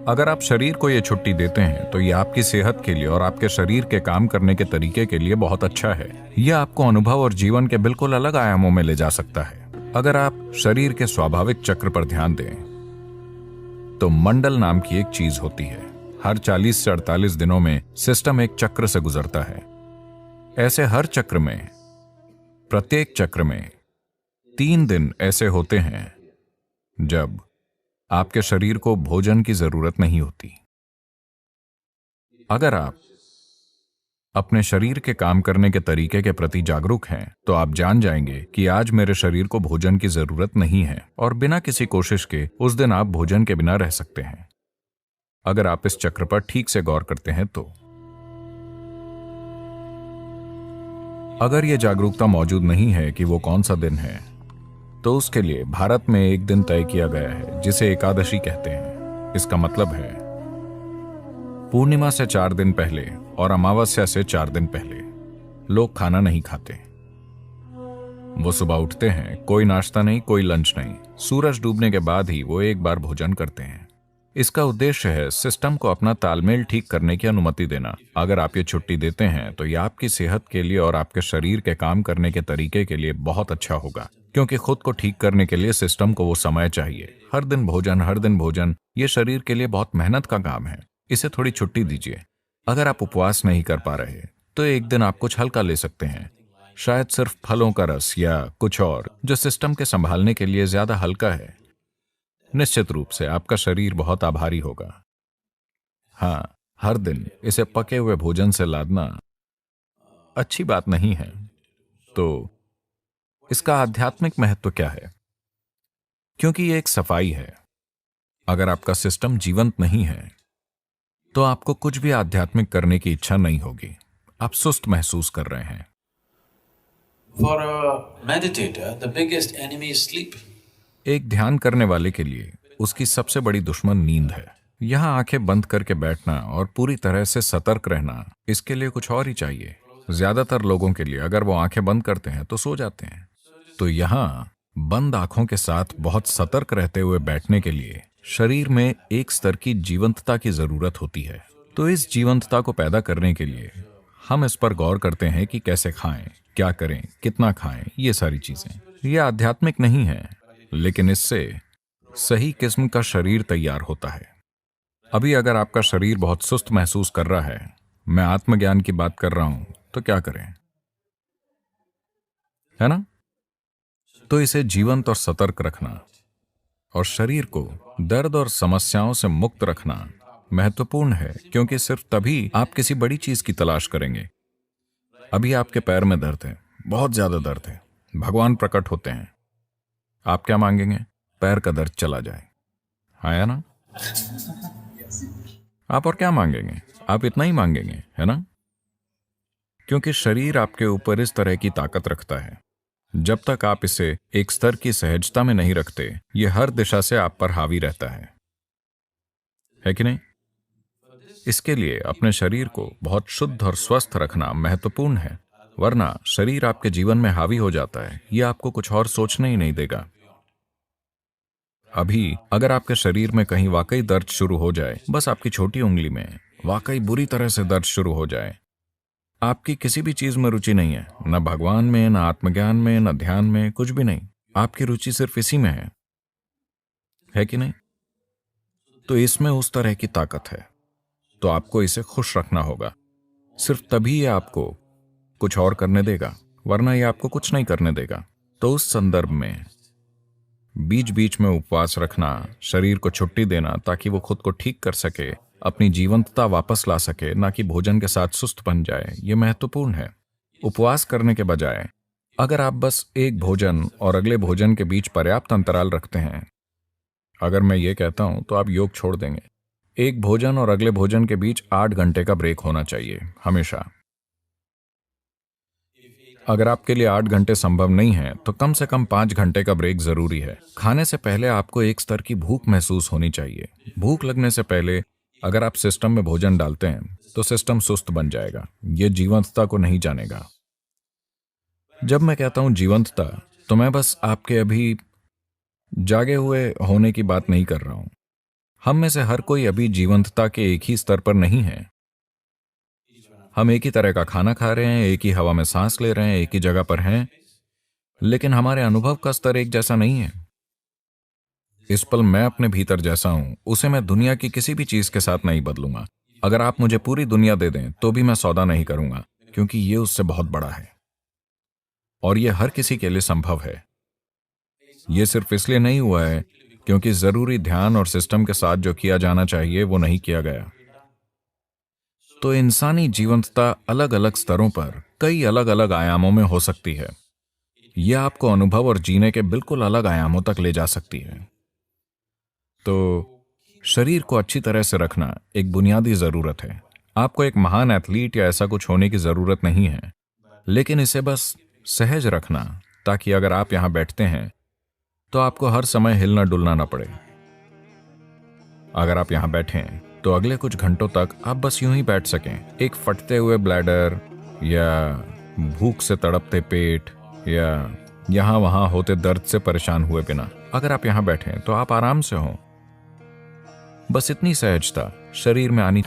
अगर आप शरीर को ये छुट्टी देते हैं तो ये आपकी सेहत के लिए और आपके शरीर के काम करने के तरीके के लिए बहुत अच्छा है। यह आपको अनुभव और जीवन के बिल्कुल अलग आयामों में ले जा सकता है। अगर आप शरीर के स्वाभाविक चक्र पर ध्यान दें तो मंडल नाम की एक चीज होती है। हर 40 से 48 दिनों में सिस्टम एक चक्र से गुजरता है। ऐसे हर चक्र में, प्रत्येक चक्र में 3 दिन ऐसे होते हैं जब आपके शरीर को भोजन की जरूरत नहीं होती। अगर आप अपने शरीर के काम करने के तरीके के प्रति जागरूक हैं तो आप जान जाएंगे कि आज मेरे शरीर को भोजन की जरूरत नहीं है और बिना किसी कोशिश के उस दिन आप भोजन के बिना रह सकते हैं। अगर आप इस चक्र पर ठीक से गौर करते हैं तो अगर यह जागरूकता मौजूद नहीं है कि वो कौन सा दिन है, तो उसके लिए भारत में एक दिन तय किया गया है जिसे एकादशी कहते हैं। इसका मतलब है पूर्णिमा से 4 दिन पहले और अमावस्या से 4 दिन पहले लोग खाना नहीं खाते। वो सुबह उठते हैं, कोई नाश्ता नहीं, कोई लंच नहीं, सूरज डूबने के बाद ही वो एक बार भोजन करते हैं। इसका उद्देश्य है सिस्टम को अपना तालमेल ठीक करने की अनुमति देना। अगर आप ये छुट्टी देते हैं तो यह आपकी सेहत के लिए और आपके शरीर के काम करने के तरीके के लिए बहुत अच्छा होगा, क्योंकि खुद को ठीक करने के लिए सिस्टम को वो समय चाहिए। हर दिन भोजन, ये शरीर के लिए बहुत मेहनत का काम है। इसे थोड़ी छुट्टी दीजिए। अगर आप उपवास नहीं कर पा रहे तो एक दिन आप कुछ हल्का ले सकते हैं, शायद सिर्फ फलों का रस या कुछ और जो सिस्टम के संभालने के लिए ज्यादा हल्का है। निश्चित रूप से आपका शरीर बहुत आभारी होगा। हाँ, हर दिन इसे पके हुए भोजन से लादना अच्छी बात नहीं है। तो इसका आध्यात्मिक महत्व क्या है? क्योंकि ये एक सफाई है। अगर आपका सिस्टम जीवंत नहीं है तो आपको कुछ भी आध्यात्मिक करने की इच्छा नहीं होगी। आप सुस्त महसूस कर रहे हैं। For a meditator, the biggest enemy is sleep. एक ध्यान करने वाले के लिए उसकी सबसे बड़ी दुश्मन नींद है। यहां आंखें बंद करके बैठना और पूरी तरह से सतर्क रहना, इसके लिए कुछ और ही चाहिए। ज्यादातर लोगों के लिए अगर वो आंखें बंद करते हैं तो सो जाते हैं। तो यहां बंद आंखों के साथ बहुत सतर्क रहते हुए बैठने के लिए शरीर में एक स्तर की जीवंतता की जरूरत होती है। तो इस जीवंतता को पैदा करने के लिए हम इस पर गौर करते हैं कि कैसे खाएं, क्या करें, कितना खाएं, ये सारी चीजें। ये आध्यात्मिक नहीं है, लेकिन इससे सही किस्म का शरीर तैयार होता है। अभी अगर आपका शरीर बहुत सुस्त महसूस कर रहा है, मैं आत्मज्ञान की बात कर रहा हूं, तो क्या करें, है ना? तो इसे जीवंत और सतर्क रखना और शरीर को दर्द और समस्याओं से मुक्त रखना महत्वपूर्ण है, क्योंकि सिर्फ तभी आप किसी बड़ी चीज की तलाश करेंगे। अभी आपके पैर में दर्द है, बहुत ज्यादा दर्द है, भगवान प्रकट होते हैं, आप क्या मांगेंगे? पैर का दर्द चला जाए, है ना? आप और क्या मांगेंगे? आप इतना ही मांगेंगे, है ना? क्योंकि शरीर आपके ऊपर इस तरह की ताकत रखता है। जब तक आप इसे एक स्तर की सहजता में नहीं रखते, यह हर दिशा से आप पर हावी रहता है कि नहीं? इसके लिए अपने शरीर को बहुत शुद्ध और स्वस्थ रखना महत्वपूर्ण है, वरना शरीर आपके जीवन में हावी हो जाता है। यह आपको कुछ और सोचने ही नहीं देगा। अभी अगर आपके शरीर में कहीं वाकई दर्द शुरू हो जाए, बस आपकी छोटी उंगली में वाकई बुरी तरह से दर्द शुरू हो जाए, आपकी किसी भी चीज में रुचि नहीं है, न भगवान में, न आत्मज्ञान में, न ध्यान में, कुछ भी नहीं, आपकी रुचि सिर्फ इसी में है कि नहीं? तो इसमें उस तरह की ताकत है, तो आपको इसे खुश रखना होगा। सिर्फ तभी ये आपको कुछ और करने देगा, वरना ये आपको कुछ नहीं करने देगा। तो उस संदर्भ में बीच बीच में उपवास रखना, शरीर को छुट्टी देना ताकि वो खुद को ठीक कर सके, अपनी जीवंतता वापस ला सके, ना कि भोजन के साथ सुस्त बन जाए, ये महत्वपूर्ण है। उपवास करने के बजाय अगर आप बस एक भोजन और अगले भोजन के बीच पर्याप्त अंतराल रखते हैं, अगर मैं ये कहता हूं तो आप योग छोड़ देंगे। एक भोजन और अगले भोजन के बीच 8 घंटे का ब्रेक होना चाहिए हमेशा। अगर आपके लिए 8 घंटे संभव नहीं है तो कम से कम 5 घंटे का ब्रेक जरूरी है। खाने से पहले आपको एक स्तर की भूख महसूस होनी चाहिए। भूख लगने से पहले अगर आप सिस्टम में भोजन डालते हैं तो सिस्टम सुस्त बन जाएगा, यह जीवंतता को नहीं जानेगा। जब मैं कहता हूं जीवंतता, तो मैं बस आपके अभी जागे हुए होने की बात नहीं कर रहा हूं। हम में से हर कोई अभी जीवंतता के एक ही स्तर पर नहीं है। हम एक ही तरह का खाना खा रहे हैं, एक ही हवा में सांस ले रहे हैं, एक ही जगह पर हैं, लेकिन हमारे अनुभव का स्तर एक जैसा नहीं है। इस पल मैं अपने भीतर जैसा हूं, उसे मैं दुनिया की किसी भी चीज के साथ नहीं बदलूंगा। अगर आप मुझे पूरी दुनिया दे दें तो भी मैं सौदा नहीं करूंगा, क्योंकि ये उससे बहुत बड़ा है और ये हर किसी के लिए संभव है। ये सिर्फ इसलिए नहीं हुआ है क्योंकि जरूरी ध्यान और सिस्टम के साथ जो किया जाना चाहिए वो नहीं किया गया। तो इंसानी जीवंतता अलग अलग स्तरों पर कई अलग अलग आयामों में हो सकती है। यह आपको अनुभव और जीने के बिल्कुल अलग आयामों तक ले जा सकती है। तो शरीर को अच्छी तरह से रखना एक बुनियादी जरूरत है। आपको एक महान एथलीट या ऐसा कुछ होने की जरूरत नहीं है, लेकिन इसे बस सहज रखना, ताकि अगर आप यहां बैठते हैं तो आपको हर समय हिलना डुलना ना पड़े। अगर आप यहां बैठें तो अगले कुछ घंटों तक आप बस यूं ही बैठ सकें, एक फटते हुए ब्लैडर या भूख से तड़पते पेट या यहां वहां होते दर्द से परेशान हुए बिना। अगर आप यहां बैठें तो आप आराम से हों। बस इतनी सहजता शरीर में आनी